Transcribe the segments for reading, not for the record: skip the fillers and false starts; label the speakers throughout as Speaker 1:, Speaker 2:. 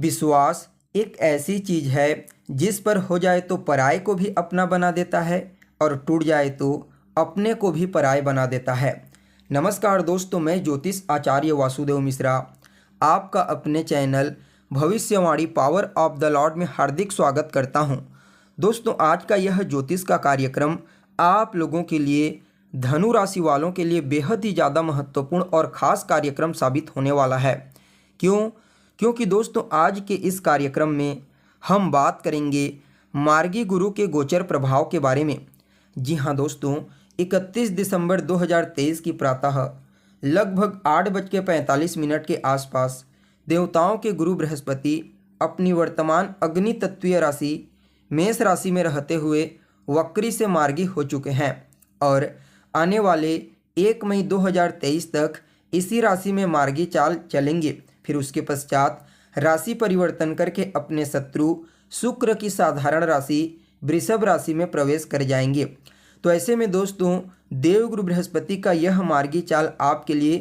Speaker 1: विश्वास एक ऐसी चीज है जिस पर हो जाए तो पराये को भी अपना बना देता है और टूट जाए तो अपने को भी पराये बना देता है। नमस्कार दोस्तों, मैं ज्योतिष आचार्य वासुदेव मिश्रा आपका अपने चैनल भविष्यवाणी पावर ऑफ द लॉर्ड में हार्दिक स्वागत करता हूं। दोस्तों, आज का यह ज्योतिष का कार्यक्रम आप लोगों के लिए, धनु राशि वालों के लिए बेहद ही ज़्यादा महत्वपूर्ण और ख़ास कार्यक्रम साबित होने वाला है। क्योंकि दोस्तों, आज के इस कार्यक्रम में हम बात करेंगे मार्गी गुरु के गोचर प्रभाव के बारे में। जी हाँ दोस्तों, 31 दिसंबर 2023 की प्रातः लगभग 8:45 के आसपास देवताओं के गुरु बृहस्पति अपनी वर्तमान अग्नि तत्वीय राशि मेष राशि में रहते हुए वक्री से मार्गी हो चुके हैं और आने वाले 1 मई 2023 तक इसी राशि में मार्गी चाल चलेंगे। फिर उसके पश्चात राशि परिवर्तन करके अपने शत्रु शुक्र की साधारण राशि वृषभ राशि में प्रवेश कर जाएंगे। तो ऐसे में दोस्तों, देवगुरु बृहस्पति का यह मार्गी चाल आपके लिए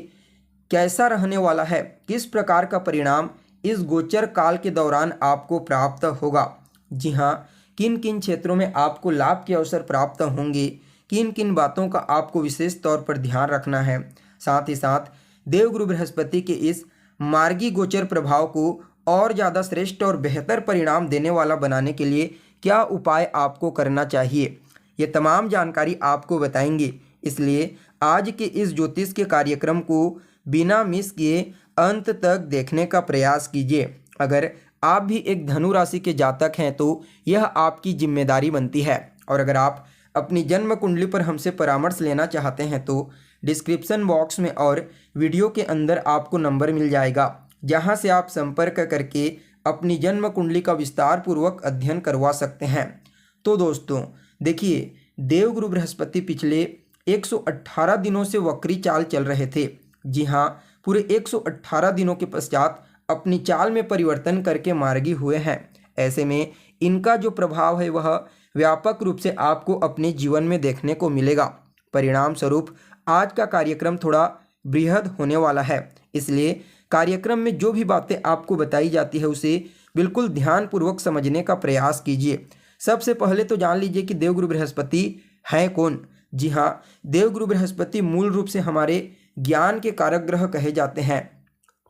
Speaker 1: कैसा रहने वाला है, किस प्रकार का परिणाम इस गोचर काल के दौरान आपको प्राप्त होगा। जी हाँ, किन किन क्षेत्रों में आपको लाभ के अवसर प्राप्त होंगे, किन किन बातों का आपको विशेष तौर पर ध्यान रखना है। साथ ही साथ देवगुरु बृहस्पति के इस मार्गी गोचर प्रभाव को और ज़्यादा श्रेष्ठ और बेहतर परिणाम देने वाला बनाने के लिए क्या उपाय आपको करना चाहिए, ये तमाम जानकारी आपको बताएंगे। इसलिए आज के इस ज्योतिष के कार्यक्रम को बिना मिस किए अंत तक देखने का प्रयास कीजिए। अगर आप भी एक धनु राशि के जातक हैं तो यह आपकी जिम्मेदारी बनती है। और अगर आप अपनी जन्म कुंडली पर हमसे परामर्श लेना चाहते हैं तो डिस्क्रिप्शन बॉक्स में और वीडियो के अंदर आपको नंबर मिल जाएगा, जहां से आप संपर्क करके अपनी जन्म कुंडली का विस्तार पूर्वक अध्ययन करवा सकते हैं। तो दोस्तों देखिए, देवगुरु बृहस्पति पिछले 118 दिनों से वक्री चाल चल रहे थे। जी हाँ, पूरे 118 दिनों के पश्चात अपनी चाल में परिवर्तन करके मार्गी हुए हैं। ऐसे में इनका जो प्रभाव है वह व्यापक रूप से आपको अपने जीवन में देखने को मिलेगा। परिणाम स्वरूप आज का कार्यक्रम थोड़ा बृहद होने वाला है, इसलिए कार्यक्रम में जो भी बातें आपको बताई जाती है उसे बिल्कुल ध्यानपूर्वक समझने का प्रयास कीजिए। सबसे पहले तो जान लीजिए कि देवगुरु बृहस्पति हैं कौन। जी हाँ, देवगुरु बृहस्पति मूल रूप से हमारे ज्ञान के कारक ग्रह कहे जाते हैं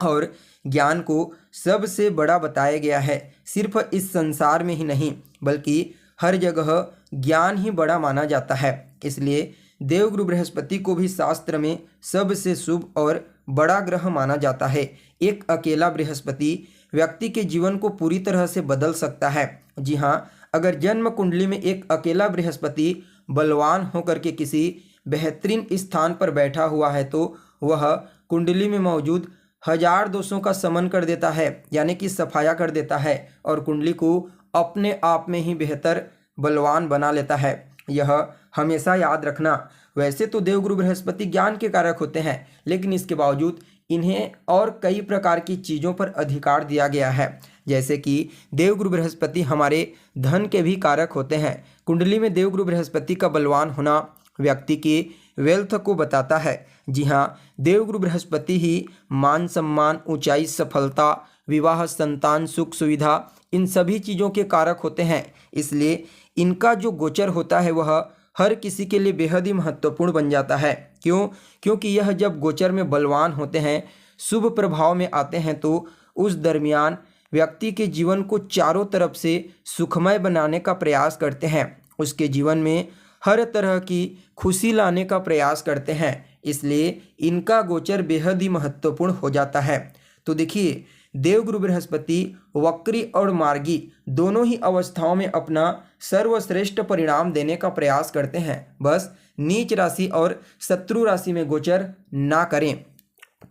Speaker 1: और ज्ञान को सबसे बड़ा बताया गया है। सिर्फ इस संसार में ही नहीं बल्कि हर जगह ज्ञान ही बड़ा माना जाता है। इसलिए देवगुरु बृहस्पति को भी शास्त्र में सबसे शुभ और बड़ा ग्रह माना जाता है। एक अकेला बृहस्पति व्यक्ति के जीवन को पूरी तरह से बदल सकता है। जी हाँ, अगर जन्म कुंडली में एक अकेला बृहस्पति बलवान होकर के किसी बेहतरीन स्थान पर बैठा हुआ है तो वह कुंडली में मौजूद 1000 दोषों का समन कर देता है, यानी कि सफाया कर देता है और कुंडली को अपने आप में ही बेहतर बलवान बना लेता है। यह हमेशा याद रखना। वैसे तो देवगुरु बृहस्पति ज्ञान के कारक होते हैं, लेकिन इसके बावजूद इन्हें और कई प्रकार की चीज़ों पर अधिकार दिया गया है। जैसे कि देवगुरु बृहस्पति हमारे धन के भी कारक होते हैं। कुंडली में देवगुरु बृहस्पति का बलवान होना व्यक्ति के वेल्थ को बताता है। जी हाँ, देवगुरु बृहस्पति ही मान सम्मान, ऊंचाई, सफलता, विवाह, संतान, सुख सुविधा, इन सभी चीज़ों के कारक होते हैं। इसलिए इनका जो गोचर होता है वह हर किसी के लिए बेहद ही महत्वपूर्ण बन जाता है। क्योंकि यह जब गोचर में बलवान होते हैं, शुभ प्रभाव में आते हैं तो उस दरमियान व्यक्ति के जीवन को चारों तरफ से सुखमय बनाने का प्रयास करते हैं, उसके जीवन में हर तरह की खुशी लाने का प्रयास करते हैं। इसलिए इनका गोचर बेहद ही महत्वपूर्ण हो जाता है। तो देखिए, देवगुरु बृहस्पति वक्री और मार्गी दोनों ही अवस्थाओं में अपना सर्वश्रेष्ठ परिणाम देने का प्रयास करते हैं। बस नीच राशि और शत्रु राशि में गोचर ना करें।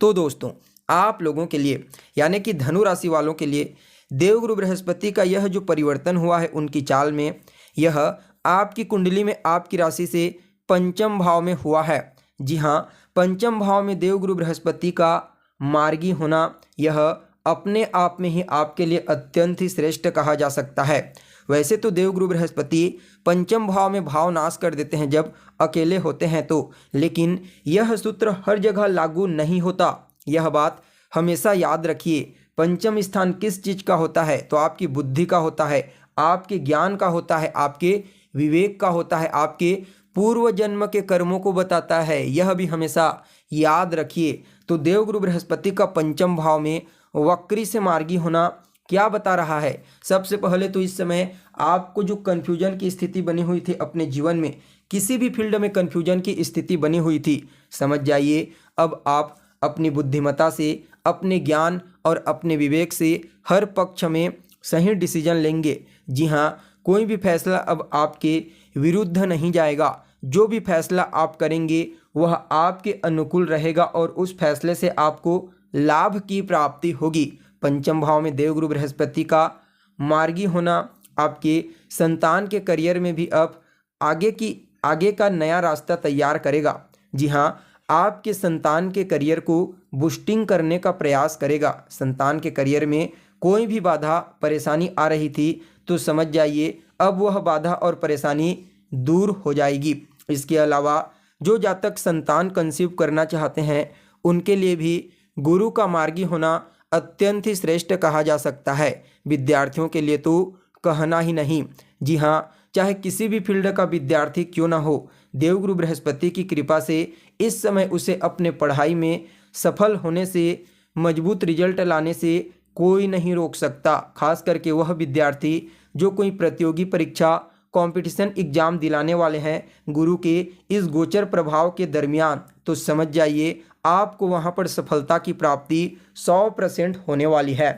Speaker 1: तो दोस्तों, आप लोगों के लिए, यानी कि धनु राशि वालों के लिए देवगुरु बृहस्पति का यह जो परिवर्तन हुआ है उनकी चाल में, यह आपकी कुंडली में आपकी राशि से पंचम भाव में हुआ है। जी हाँ, पंचम भाव में देवगुरु बृहस्पति का मार्गी होना यह अपने आप में ही आपके लिए अत्यंत ही श्रेष्ठ कहा जा सकता है। वैसे तो देवगुरु बृहस्पति पंचम भाव में भाव नाश कर देते हैं जब अकेले होते हैं तो, लेकिन यह सूत्र हर जगह लागू नहीं होता। यह बात हमेशा याद रखिए। पंचम स्थान किस चीज का होता है? तो आपकी बुद्धि का होता है, आपके ज्ञान का होता है, आपके विवेक का होता है, आपके पूर्व जन्म के कर्मों को बताता है। यह भी हमेशा याद रखिए। तो देवगुरु बृहस्पति का पंचम भाव में वक्री से मार्गी होना क्या बता रहा है? सबसे पहले तो इस समय आपको जो कन्फ्यूजन की स्थिति बनी हुई थी अपने जीवन में, किसी भी फील्ड में कन्फ्यूजन की स्थिति बनी हुई थी, समझ जाइए अब आप अपनी बुद्धिमत्ता से, अपने ज्ञान और अपने विवेक से हर पक्ष में सही डिसीजन लेंगे। जी हाँ, कोई भी फैसला अब आपके विरुद्ध नहीं जाएगा। जो भी फैसला आप करेंगे वह आपके अनुकूल रहेगा और उस फैसले से आपको लाभ की प्राप्ति होगी। पंचम भाव में देवगुरु बृहस्पति का मार्गी होना आपके संतान के करियर में भी अब आगे का नया रास्ता तैयार करेगा। जी हाँ, आपके संतान के करियर को बूस्टिंग करने का प्रयास करेगा। संतान के करियर में कोई भी बाधा परेशानी आ रही थी तो समझ जाइए अब वह बाधा और परेशानी दूर हो जाएगी। इसके अलावा जो जातक संतान कंसीव करना चाहते हैं उनके लिए भी गुरु का मार्गी होना अत्यंत ही श्रेष्ठ कहा जा सकता है। विद्यार्थियों के लिए तो कहना ही नहीं। जी हाँ, चाहे किसी भी फील्ड का विद्यार्थी क्यों ना हो, देवगुरु बृहस्पति की कृपा से इस समय उसे अपने पढ़ाई में सफल होने से, मजबूत रिजल्ट लाने से कोई नहीं रोक सकता। खास करके वह विद्यार्थी जो कोई प्रतियोगी परीक्षा, कंपटीशन एग्जाम दिलाने वाले हैं गुरु के इस गोचर प्रभाव के दरमियान, तो समझ जाइए आपको वहां पर सफलता की प्राप्ति 100% होने वाली है।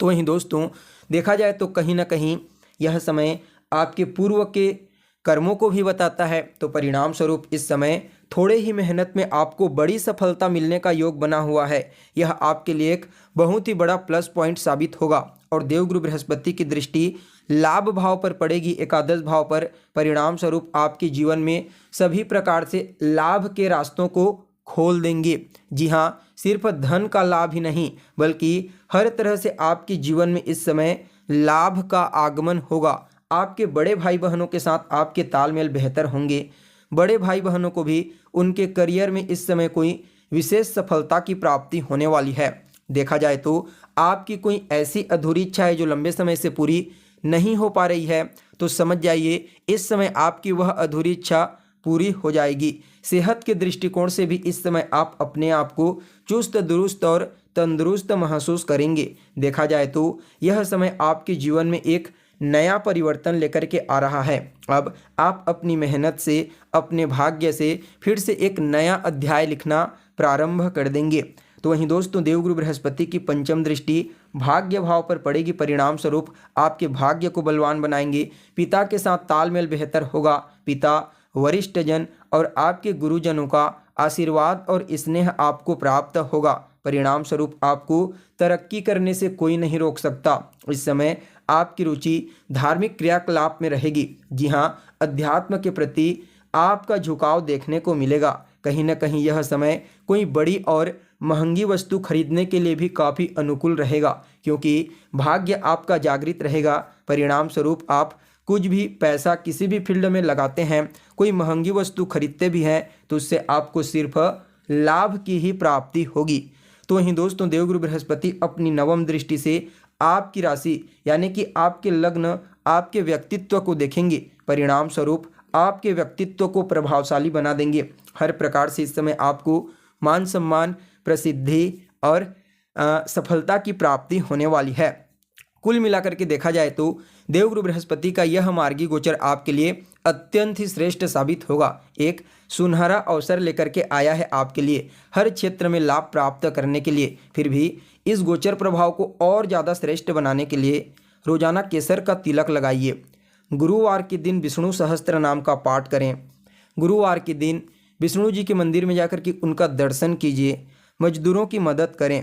Speaker 1: तो वहीं दोस्तों देखा जाए तो कहीं ना कहीं यह समय आपके पूर्व के कर्मों को भी बताता है। तो परिणाम स्वरूप इस समय थोड़े ही मेहनत में आपको बड़ी सफलता मिलने का योग बना हुआ है। यह आपके लिए एक बहुत ही बड़ा प्लस पॉइंट साबित होगा। और देवगुरु बृहस्पति की दृष्टि लाभ भाव पर पड़ेगी, एकादश भाव पर। परिणाम स्वरूप आपके जीवन में सभी प्रकार से लाभ के रास्तों को खोल देंगे। जी हाँ, सिर्फ धन का लाभ ही नहीं बल्कि हर तरह से आपके जीवन में इस समय लाभ का आगमन होगा। आपके बड़े भाई बहनों के साथ आपके तालमेल बेहतर होंगे। बड़े भाई बहनों को भी उनके करियर में इस समय कोई विशेष सफलता की प्राप्ति होने वाली है। देखा जाए तो आपकी कोई ऐसी अधूरी इच्छा है जो लंबे समय से पूरी नहीं हो पा रही है, तो समझ जाइए इस समय आपकी वह अधूरी इच्छा पूरी हो जाएगी। सेहत के दृष्टिकोण से भी इस समय आप अपने आप को चुस्त दुरुस्त और तंदुरुस्त महसूस करेंगे। देखा जाए तो यह समय आपके जीवन में एक नया परिवर्तन लेकर के आ रहा है। अब आप अपनी मेहनत से, अपने भाग्य से फिर से एक नया अध्याय लिखना प्रारंभ कर देंगे। तो वहीं दोस्तों देवगुरु बृहस्पति की पंचम दृष्टि भाग्य भाव पर पड़ेगी। परिणाम स्वरूप आपके भाग्य को बलवान बनाएंगे। पिता के साथ तालमेल बेहतर होगा। पिता, वरिष्ठ जन और आपके गुरुजनों का आशीर्वाद और स्नेह आपको प्राप्त होगा। परिणाम स्वरूप आपको तरक्की करने से कोई नहीं रोक सकता। इस समय आपकी रुचि धार्मिक क्रियाकलाप में रहेगी। जी हाँ, अध्यात्म के प्रति आपका झुकाव देखने को मिलेगा। कहीं ना कहीं यह समय कोई बड़ी और महंगी वस्तु खरीदने के लिए भी काफ़ी अनुकूल रहेगा, क्योंकि भाग्य आपका जागृत रहेगा। परिणाम स्वरूप आप कुछ भी पैसा किसी भी फील्ड में लगाते हैं, कोई महंगी वस्तु खरीदते भी हैं, तो उससे आपको सिर्फ लाभ की ही प्राप्ति होगी। तो वहीं दोस्तों देवगुरु बृहस्पति अपनी नवम दृष्टि से आपकी राशि यानी कि आपके लग्न, आपके व्यक्तित्व को देखेंगे। परिणाम स्वरूप आपके व्यक्तित्व को प्रभावशाली बना देंगे। हर प्रकार से इस समय आपको मान सम्मान, प्रसिद्धि और सफलता की प्राप्ति होने वाली है। कुल मिलाकर के देखा जाए तो देवगुरु बृहस्पति का यह मार्गी गोचर आपके लिए अत्यंत ही श्रेष्ठ साबित होगा। एक सुनहरा अवसर लेकर के आया है आपके लिए हर क्षेत्र में लाभ प्राप्त करने के लिए। फिर भी इस गोचर प्रभाव को और ज़्यादा श्रेष्ठ बनाने के लिए रोजाना केसर का तिलक लगाइए। गुरुवार के दिन विष्णु सहस्त्र नाम का पाठ करें। गुरुवार के दिन विष्णु जी के मंदिर में जाकर के उनका दर्शन कीजिए। मजदूरों की मदद करें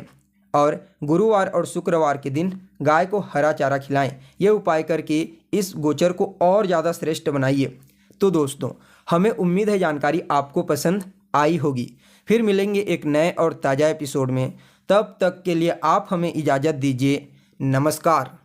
Speaker 1: और गुरुवार और शुक्रवार के दिन गाय को हरा चारा खिलाएं। ये उपाय करके इस गोचर को और ज़्यादा श्रेष्ठ बनाइए। तो दोस्तों हमें उम्मीद है जानकारी आपको पसंद आई होगी। फिर मिलेंगे एक नए और ताज़ा एपिसोड में। तब तक के लिए आप हमें इजाज़त दीजिए। नमस्कार।